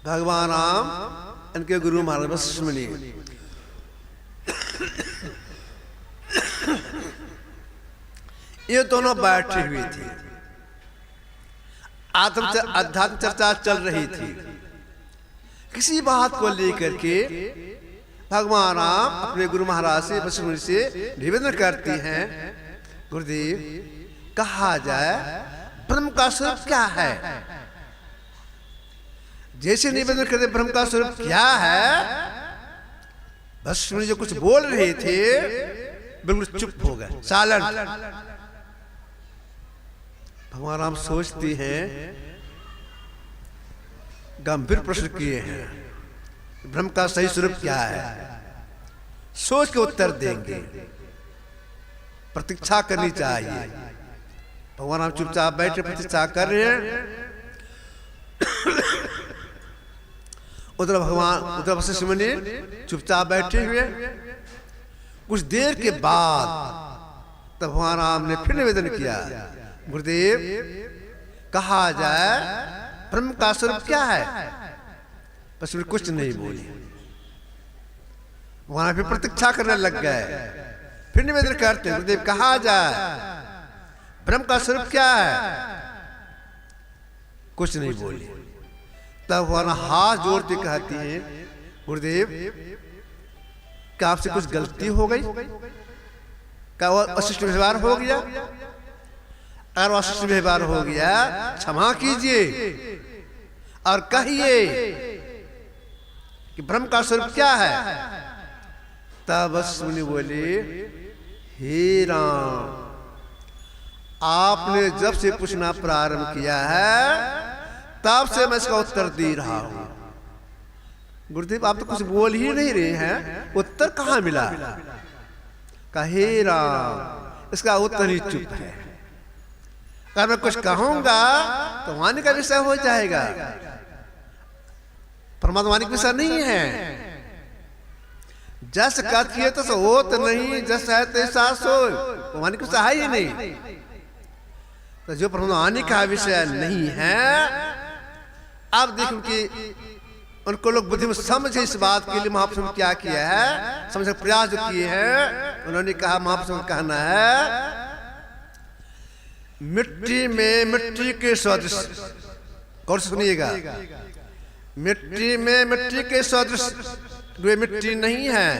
भगवान राम इनके गुरु महाराज वशिष्ठ मुनि ये दोनों बैठे हुए थे। आध्यात्म चर्चा चल रही थी। किसी बात को लेकर के भगवान राम अपने गुरु महाराज से वशिष्ठ मुनि से निवेदन करती हैं, गुरुदेव कहा जाए ब्रह्म का स्वरूप क्या है। जैसे निवेदन करते ब्रह्म का स्वरूप क्या है, वशिष्ठ मुनि जो कुछ बोल रहे थे बिल्कुल चुप हो गए, साइलेंट। भगवान राम सोचती हैं, गंभीर प्रश्न किए हैं, ब्रह्म का सही स्वरूप क्या है, सोच के उत्तर देंगे, प्रतीक्षा करनी चाहिए। भगवान राम चुपचाप बैठे प्रतीक्षा कर रहे हैं। उधर वशिष्ठ मुनि चुपचाप बैठे हुए। कुछ देर के बाद तब भगवान राम ने फिर निवेदन किया, गुरुदेव कहा जाए ब्रह्म का स्वरूप क्या है। बस कुछ नहीं बोली। वहां फिर प्रतीक्षा करने लग गए। फिर निवेदन करते, गुरुदेव कहा जाए ब्रह्म का स्वरूप क्या है। कुछ नहीं बोली। तब वहां हाथ जोड़ते कहती है, गुरुदेव क्या आपसे कुछ गलती हो गई, क्या वो अशिष्ट व्यवहार हो गया। अगर अशिष्ट व्यवहार हो गया क्षमा कीजिए और कहिए कि ब्रह्म का स्वरूप क्या है। तब मुनि बोले, हे राम आपने जब से पूछना प्रारंभ किया है तब से मैं इसका उत्तर दे रहा हूं। गुरुदेव आप तो कुछ बोल ही नहीं रहे हैं, उत्तर कहां मिला। कहे राम इसका उत्तर ही चुप है। अगर मैं कुछ कहूंगा तो वाणी का विषय हो जाएगा, परमात्मा वाणी का विषय नहीं है। जस कथिए तो होत नहीं, जस है तैसा सो, वाणी का विषय ही नहीं। तो जो परमात्मा वाणी का विषय नहीं है, अब देखो कि उनको लोग बुद्धि में समझे इस बात के लिए महापुरुष ने क्या किया है, समझने का प्रयास जो किए हैं। उन्होंने कहा, महापुरुष का कहना है, मिट्टी में मिट्टी के सदृश, गौर से सुनिएगा, मिट्टी में मिट्टी के सदृश वे मिट्टी नहीं है।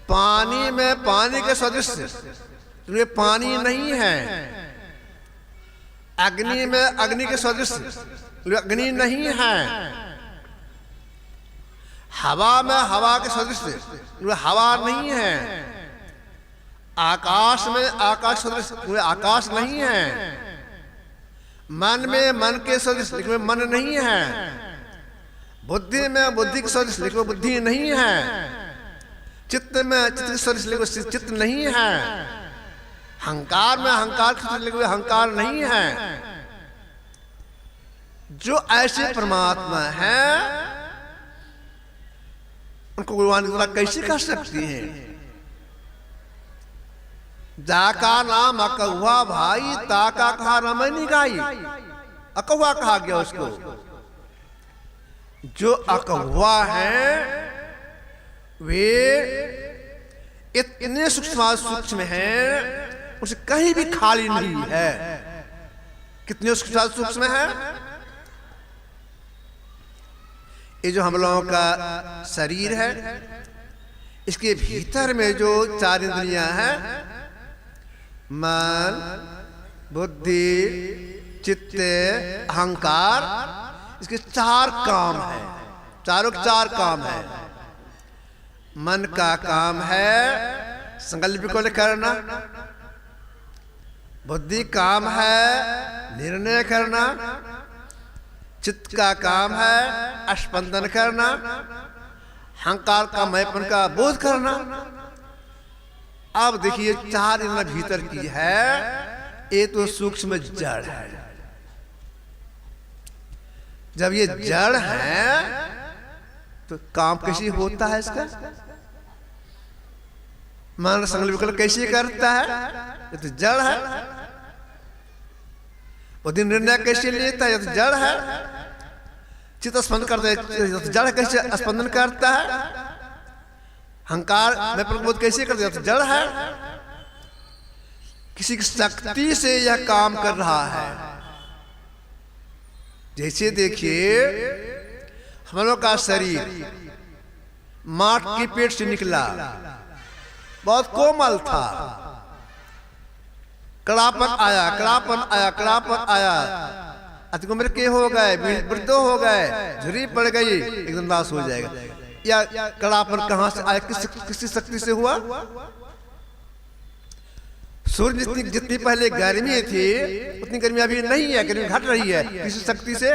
पानी में पानी के सदृश वे पानी नहीं है। अग्नि में अग्नि के सदृश अग्नि नहीं है। हवा में हवा के सदृश हवा नहीं है। आकाश में आकाश सदृश आकाश नहीं है। मन में मन के सदृश लेकिन मन नहीं है। बुद्धि में बुद्धि के सदृश लेकिन बुद्धि नहीं है। चित्त में चित्त के सदृश लेकिन चित्त नहीं है। अहंकार में अहंकार के सदृश लेकिन अहंकार नहीं है। जो ऐसे परमात्मा है उनको गुरुवाणी कैसे कर सकती है। जाका नाम अकहुआ भाई, ताका कहा रमनी गाई। अकहुआ कहा गया उसको। जो अकहुआ है वे इतने सूक्ष्म हैं, उसे कहीं भी खाली नहीं है। कितने सूक्ष्म है। ये जो हम लोगों का शरीर है, इसके भीतर में जो चार इंद्रियां हैं, मन बुद्धि चित्त अहंकार, इसके चार काम है। चारों के चार काम है। मन का काम है संकल्प को करना, बुद्धि काम है निर्णय करना, चित्त का काम है स्पंदन करना, अहंकार का मैंपन का बोध करना। अब देखिए चार इंद्रियां भीतर की है, ये तो सूक्ष्म जड़ है। जब ये जड़ है तो काम कैसे होता है इसका। मन संकल्प कैसे करता है, ये तो जड़ है। वो दिन निर्णय कैसे लेता है, ये तो जड़ है। चित्त स्पंदन करता है, जड़ कैसे स्पंदन करता है, अहंकार में प्रबोध कैसे करता है, जड़ है, किसी की शक्ति से यह काम कर रहा है। जैसे देखिए हम लोग का शरीर मां के पेट से निकला, बहुत कोमल था, कड़ापन आया, कड़ापन आया, कड़ापन आया, अति उम्र के हो गए, वृद्ध हो गए, झुर्री पड़ गई, एकदम नाश हो जाएगा। या कड़ापन कहां से आया, किसी शक्ति से हुआ? सूर्य जितनी पहले गर्मी थी उतनी गर्मी अभी नहीं है, गर्मी घट रही है, किसी शक्ति से,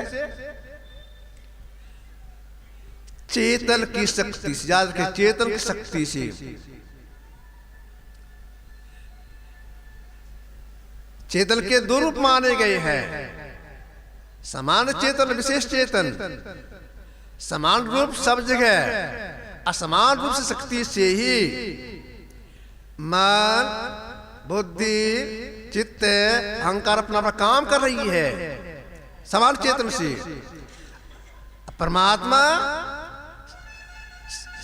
चेतन की शक्ति से, याद रखिए चेतन की शक्ति से। चेतन के दो रूप माने गए हैं, समान चेतन, विशेष चेतन। समान रूप सब जगह, असमान रूप से शक्ति से ही मन, बुद्धि, चित्त, अहंकार अपना अपना काम कर रही है, समान चेतन से। परमात्मा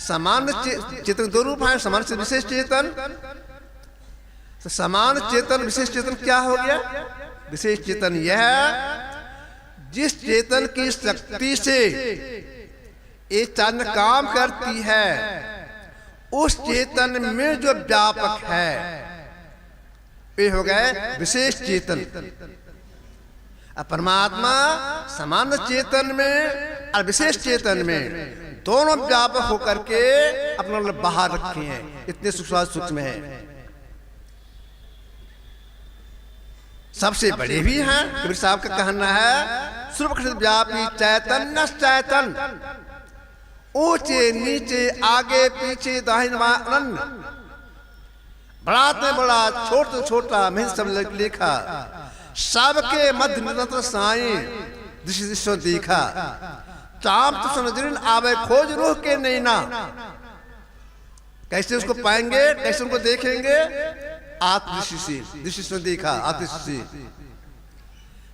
समान चेतन दो रूप है, समान से विशेष चेतन। तो समान चेतन विशेष चेतन क्या हो गया? विशेष चेतन यह जिस चेतन की शक्ति से ये चंद काम करती है, उस चेतन में जो व्यापक है वे हो गए विशेष चेतन। परमात्मा समान चेतन में और विशेष चेतन में दोनों व्यापक होकर के अपना बाहर रखे हैं, इतने सूक्ष्म है। सबसे बड़े भी हैं। कबीर साहब का कहना है सर्वव्यापी चैतन्य चैतन, ऊंचे नीचे आगे पीछे दाहिने बाएं, बड़ा से बड़ा छोटा छोटा मैं सब लिखा, सबके मध्य निरंतर साई दृश्य दृश्य देखा, चाम तो सुन आवे खोज रूह के नैना। कैसे उसको पाएंगे, कैसे उनको देखेंगे? आत्मदृष्टि से, दृष्टि से देखा, आत्मदृष्टि से।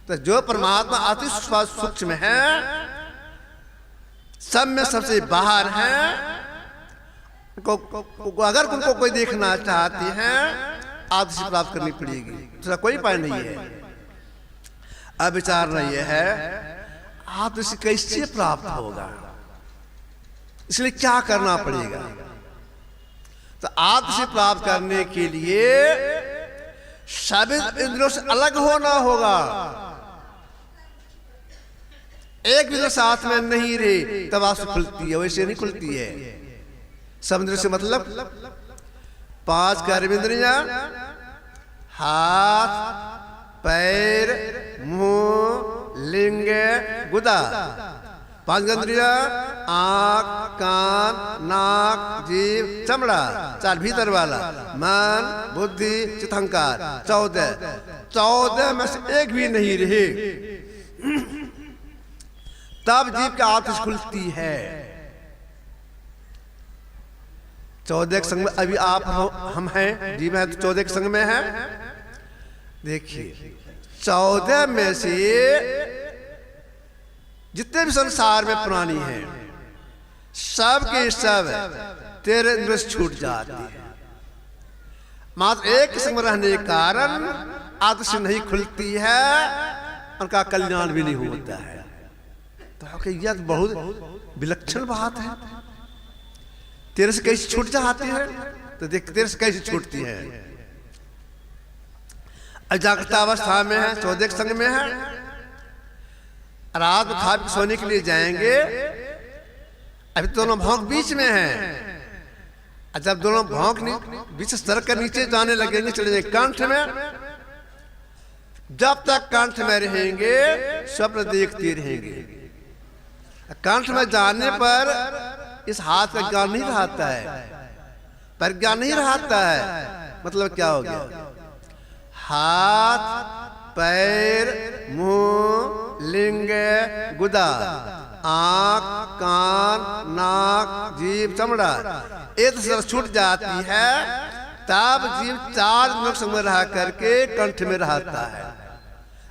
तो जो परमात्मा अति सूक्ष्म है, सब में सबसे बाहर है, अगर उनको कोई देखना चाहते हैं आत्मदृष्टि प्राप्त करनी पड़ेगी, दूसरा कोई उपाय नहीं है। अब विचारना यह है आत्मदृष्टि कैसे प्राप्त होगा, इसलिए क्या करना पड़ेगा? तो आत्मदृष्टि प्राप्त करने के लिए सभी इंद्रियों से अलग होना होगा। एक इंद्रिय साथ में नहीं रहे तब आंख खुलती है, वैसे नहीं खुलती है। सब इंद्रियों से मतलब 5 कर्मेंद्रियां, हाथ, पैर, मुंह, लिंग, गुदा। 5 इंद्रियां, आंख, कान, नाक, जीभ, चमड़ा। 4 भीतर वाला, मन, बुद्धि, चित्त, अहंकार। 14 में से एक भी नहीं रहे तब जीव की आंख खुलती है। 14 के संग में अभी आप हम हैं, जीव है तो 14 के संग में है। देखिए 14 में से जितने भी संसार में प्राणी हैं सब के सब 13 इंद्रिय छूट जाते हैं। मात्र एक संग में रहने के कारण आत्मदृष्टि नहीं खुलती है, उनका कल्याण भी नहीं होता है। तो यह बहुत विलक्षण बात है। 13 से कैसे छूट जाती है? तो देख 13 से कैसे छूटती है? अजागृत अवस्था में है, 14 के संग में है। रात में खा सोने के लिए जाएंगे, अभी दोनों भौंक बीच में हैं। जब दोनों भौंक बीच से सर कर नीचे जाने लगेंगे, चले जाएंगे कंठ में। जब तक कंठ में रहेंगे स्वप्न देखते रहेंगे। कंठ में जाने पर इस हाथ का ज्ञान नहीं रहता है, पर ज्ञान नहीं रहता है। मतलब क्या हो गया? हाथ, पैर, मुंह, लिंग, गुदा, आंख, कान, नाक, जीभ, चमड़ा, एक से छूट जाती है तब जीव 4 संग में रह करके कंठ में रहता है।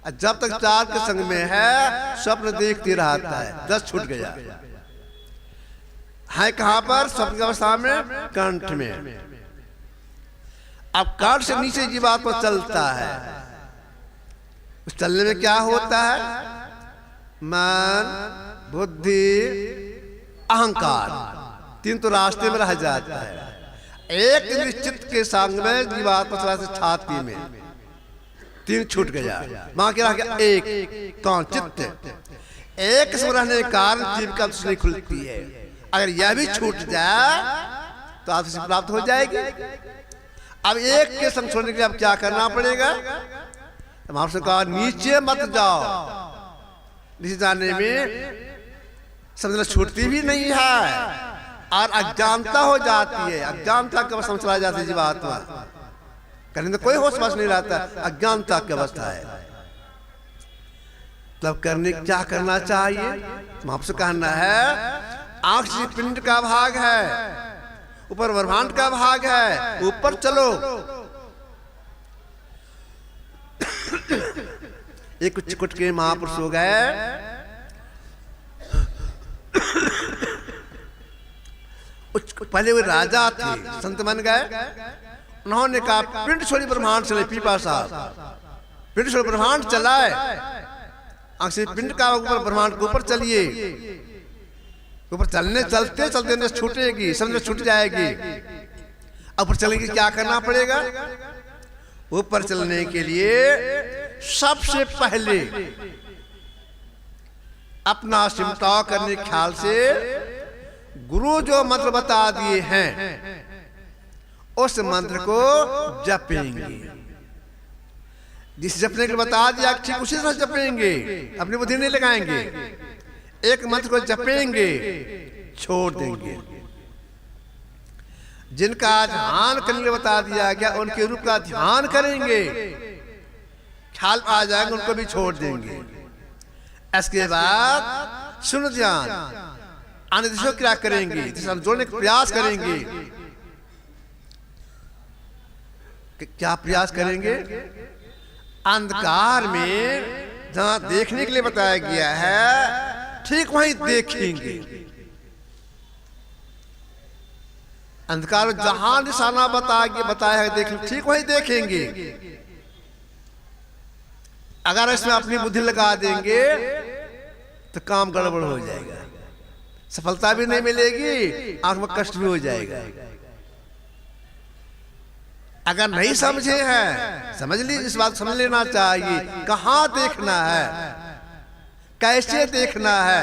जब तक चार के संग में है स्वप्न देखते रहता है। 10 छूट गया है कहां पर? स्वप्न की अवस्था में कंठ में। अब कंठ से नीचे जीवात्मा चलता है। उस चलने में क्या होता है? मन, बुद्धि, अहंकार, 3 तो रास्ते में रह जाता है। एक निश्चित के संग में जीवात्मा चला से छाती में, 3 छूट गया। वहां क्या रह गया? एक। कौन? चित्त। एक से रहने के कारण जीव का नहीं खुलती है। अगर यह भी छूट जाए तो आपसे प्राप्त हो जाएगी। अब एक के संग छोड़ने के लिए अब क्या करना पड़ेगा? तो आपसे कहा नीचे मत जाओ। नीचे जाने में समझना छूटती भी नहीं है और अज्ञानता हो जाती है। अज्ञानता की अवस्था में चला जाती है जीवात्मा। करने तो कोई होश नहीं रहता, अज्ञानता की अवस्था है। तब करने क्या करना चाहिए? आपसे कहना है आंख से पिंड का भाग है, ऊपर ब्रह्मांड का भाग है, ऊपर चलो। एक चिकुट के महापुरुष हो गए। पहले वे राजा थे, संत बन गए। उन्होंने कहा पिंड छोड़ी ब्रह्मांड चले। पीपा साहब पिंड छोड़ी ब्रह्मांड चलाए। आंख से पिंड का ऊपर ब्रह्मांड के ऊपर चलिए। ऊपर चलने चलते चलते छूटेगी, समझ छूट जाएगी। ऊपर चलेगी क्या करना पड़ेगा? ऊपर चलने के लिए सबसे पहले अपना सिमटाव करने के ख्याल से गुरु जो मंत्र बता दिए हैं उस मंत्र को जपेंगे। जिस जपने के बता दिया ठीक उसी तरह जपेंगे, अपनी बुद्धि नहीं लगाएंगे। एक मंत्र को जपेंगे, छोड़ देंगे। जिनका ध्यान करने के बता दिया गया उनके रूप का ध्यान करेंगे, ख्याल आ जाएंगे, उनको भी छोड़ देंगे। इसके बाद सुन ध्यान आने दिशा क्या करेंगे? हम जोड़ने का प्रयास करेंगे। क्या प्रयास करेंगे? अंधकार में जहां देखने के लिए बताया गया है ठीक वहीं देखेंगे। अंधकार जहां निशाना बताया है देखेंगे, ठीक वहीं देखेंगे। अगर इसमें अपनी बुद्धि लगा देंगे तो काम गड़बड़ हो जाएगा, सफलता भी नहीं मिलेगी, आंख में कष्ट भी हो जाएगा। अगर नहीं समझे हैं, समझ ली, इस बात समझ लेना चाहिए कहां देखना है, कैसे देखना है,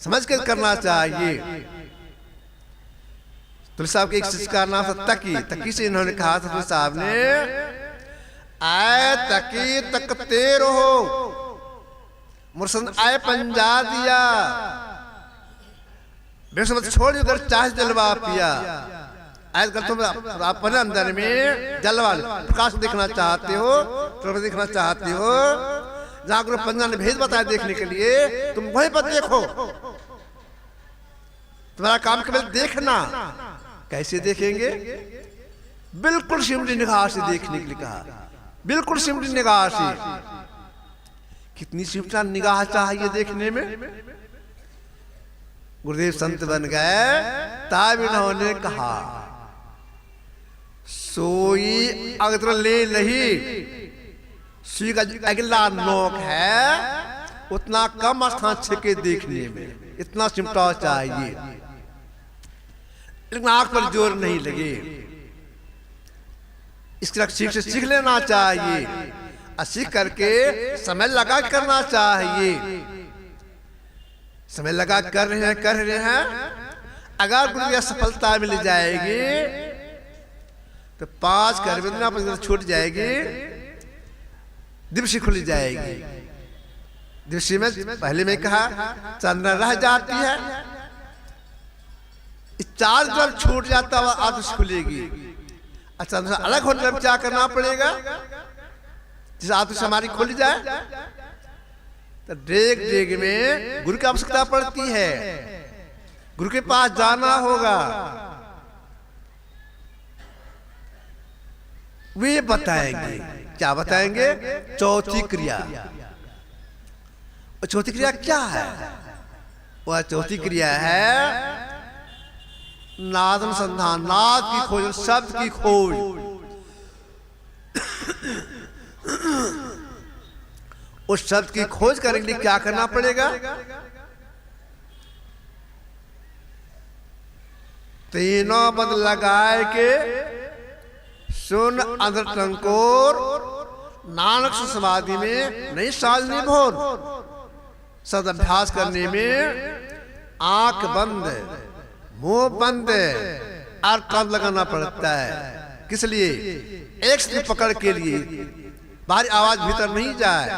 समझ के करना चाहिए। तुलसी साहब के एक शिष्य का नाम था तकी। तकी से इन्होंने कहा था तुलसी साहब ने, आए तकी तकते रहो, मुर्शद आए पंजा दिया, बेसमत छोड़ उधर चाहे जलवा पिया। आजकल तुम अपने अंदर में जलवा प्रकाश देखना चाहते हो, प्रभु देखना चाहते हो, जहां गुरु पंजा ने भेद बताया देखने के लिए, तुम वहीं पर देखो। तुम्हारा काम केवल देखना। कैसे देखेंगे? बिल्कुल सिमटी निगाह से देखने के लिए कहा, बिल्कुल सिमटी निगाह से। कितनी सिमटा निगाह चाहिए देखने में? गुरुदेव संत बन गए, तब इन्होंने कहा सोई अगर ले नहीं, सुई का अगला नोक है उतना कम स्थान छेके देखने में, इतना सिमटा चाहिए, लेकिन आंख पर जोर नहीं लगे। इसके सीख से सीख लेना चाहिए, और सीख करके समय लगा करना चाहिए। समय लगा कर रहे हैं। अगर गुरु की सफलता मिल जाएगी तो 5 करविंदा पर छूट जाएगी, दिवसी खुल जाएगी। दिवसी में पहले में कहा चंद्र रह जाती है, 4 जब छूट जाता है आदर्श खुलेगी। चंद्र अलग होने पर क्या करना पड़ेगा? जिस आदर्श हमारी खुल जाए तो डेग डेग में गुरु की आवश्यकता पड़ती है, गुरु के पास जाना होगा, वे बताएंगे क्या बताएंगे? चौथी क्रिया। और चौथी क्रिया क्या है? वह चौथी क्रिया है नाद अनुसंधान, नाद की खोज, शब्द की खोज। उस शब्द की खोज करने के लिए क्या करना पड़ेगा? तीनों बंद लगाए के सुन अंदर टंकोर, नानक समाधि में नहीं सालनी भोर। सद अभ्यास करने में आंख बंद, मुंह बंद और कान लगाना पड़ता है। किस लिए? एक से पकड़ के लिए, बाहरी आवाज भीतर नहीं जाए।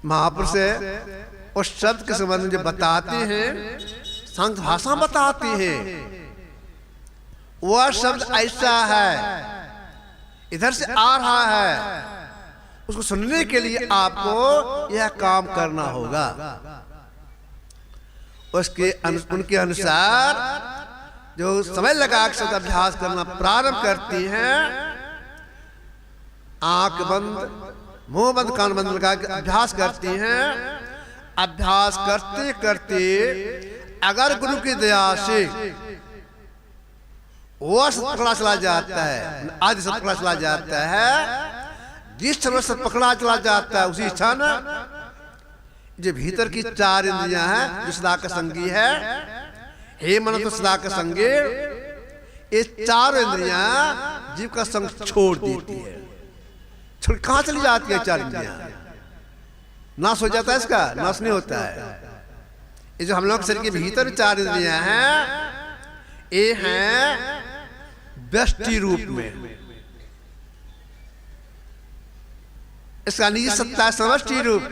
महापुरुष उस शब्द के संबंध में जो बताते हैं, संत भाषा बताते हैं, वह शब्द ऐसा है, इधर से आ रहा है, उसको सुनने के लिए आपको यह काम करना होगा। उसके उनके अनुसार जो समय लगा शब्द अभ्यास करना प्रारंभ करती हैं, आंख बंद, मुंह बंद, कान बंद लगा के अभ्यास करती हैं। अभ्यास करते करते अगर गुरु की दया से वह सत पकड़ा चला जाता है, आदि सत पकड़ा चला जाता है, जिस समय सत पकड़ा चला जाता है उसी क्षण जो भीतर की चार इंद्रियां हैं, जो सदा का संगी है, हे मन तो सदा का संगे, ये चार इंद्रियां जीव का संग छोड़ देती है। छोड़ कहां चली जाती है? चार इंद्रियां नाश हो जाता है, इसका नाश नहीं होता है। ये जो हम लोग शरीर के भीतर चार इंद्रियां हैं, ये हैं व्यष्टि रूप में, इसका निजी सत्ता है समष्टि रूप।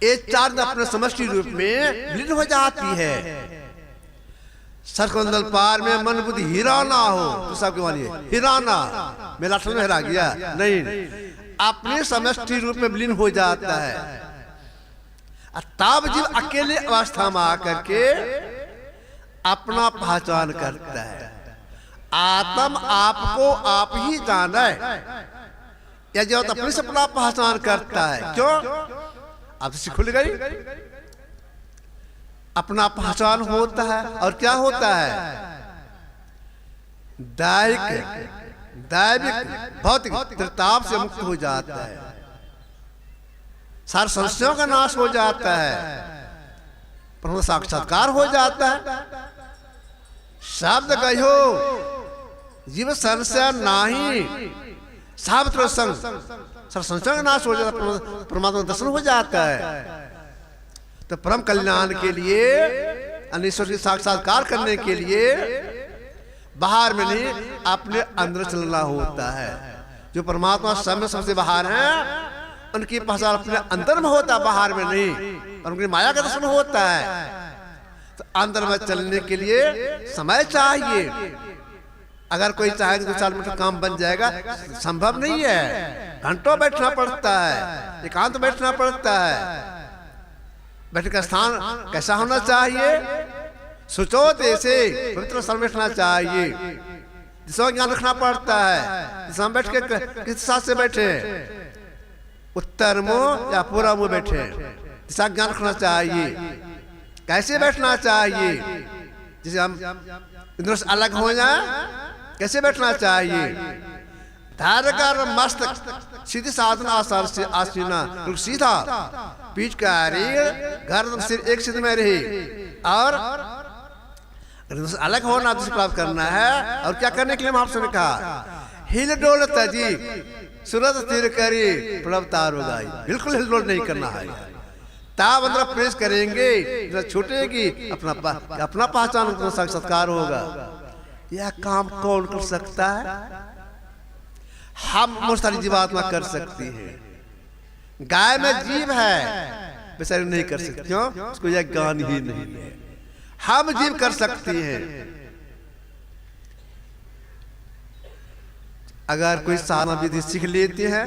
ये चार अपने समष्टि रूप में विलीन हो जाती है। सरकंदल पार में मन बुद्धि हीरा ना हो तो सबके मानिए हिराना, मेरा में हिरा गया नहीं, अपने समष्टि रूप में विलीन हो जाता है। तब जीव अकेले अवस्था में आकर के अपना पहचान करता है। आत्म आपको आप ही जाना है, या जो अपने से अपना पहचान करता है। क्यों? आप से खुल गई, अपना पहचान होता है। और क्या होता है? दैविक भौतिक त्रिताप से मुक्त हो जाता है, सारे संशयों का नाश हो जाता है, प्रभु साक्षात्कार हो जाता है। शब्द कहो जीव संशय नाही, सावित्र संग सर संशय का नाश हो जाता है, परमात्मा दर्शन हो जाता है। तो परम कल्याण के लिए, अनीश्वर की साक्षात्कार करने के लिए बाहर में नहीं, अपने अंदर चलना होता है। जो परमात्मा सब सबसे बाहर हैं, उनकी पहचान अपने अंदर में होता है, बाहर में नहीं, और उनकी माया का दर्शन होता है। तो अंदर में चलने के लिए समय चाहिए। अगर कोई चाहे तो 2-4 मिनट काम बन जाएगा, संभव नहीं है। घंटों बैठना पड़ता है, एकांत बैठना पड़ता है। बैठने का स्थान कैसा होना चाहिए? सुचोत ऐसे पवित्र स्थल बैठना चाहिए, जिसका ज्ञान रखना पड़ता है। जिसमें बैठ के किस साथ से बैठे, उत्तर मुंह या पूरा मुंह बैठे, जिसका ज्ञान रखना चाहिए। कैसे बैठना चाहिए? जिसे हम इंद्र से अलग हो जाए, कैसे बैठना चाहिए? धैर्य कर मस्तक सीधी साधन आसार से आसीना, सीधा पीठ का रीढ़ गर्दन सिर एक सिद्ध में रहे। और अलग होना जिसे प्राप्त करना है। और क्या करने के लिए आपसे ने कहा? हिल डोल तजी सूरत स्थिर करी प्रभ तार उदाई। बिल्कुल हिल डोल नहीं करना है। ताब अंदर प्रवेश करेंगे, छूटेगी, अपना पहचान, अपना साक्षात्कार होगा। यह काम कौन कर सकता है? हम बहुत सारी जीवात्मा कर सकती है। गाय में जीव है, बेचारी नहीं कर सकती। क्यों? उसको यह ज्ञान ही नहीं है। हम जीव कर सकती हैं। अगर कोई साधना विधि सीख लेते हैं,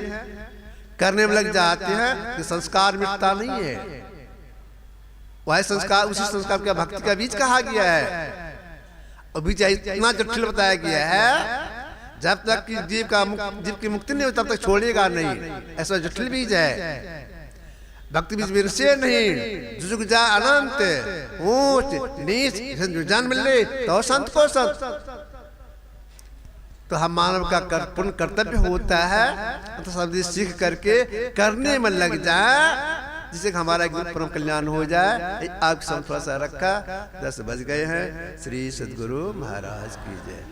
करने में लग जाते हैं कि संस्कार मिटता नहीं है। वह संस्कार, उसी संस्कार का भक्ति का बीज कहा गया है। और बीज इतना जटिल बताया गया है, जब तक कि जीव की मुक्ति नहीं हो तब तक छोड़ेगा नहीं। ऐसा जटिल बीज है। भक्ति बीज विरसे नहीं, जुजुग जा अनंत ऊंच नीच जान मिले तो संत को संत। तो हम मानव का पूर्ण कर्तव्य होता है तो सब सीख करके करने में लग जाए, जिससे हमारा एक परम कल्याण हो जाए। आग थोड़ा सा रखा, 10 बज गए हैं। श्री सद्गुरु महाराज की जय।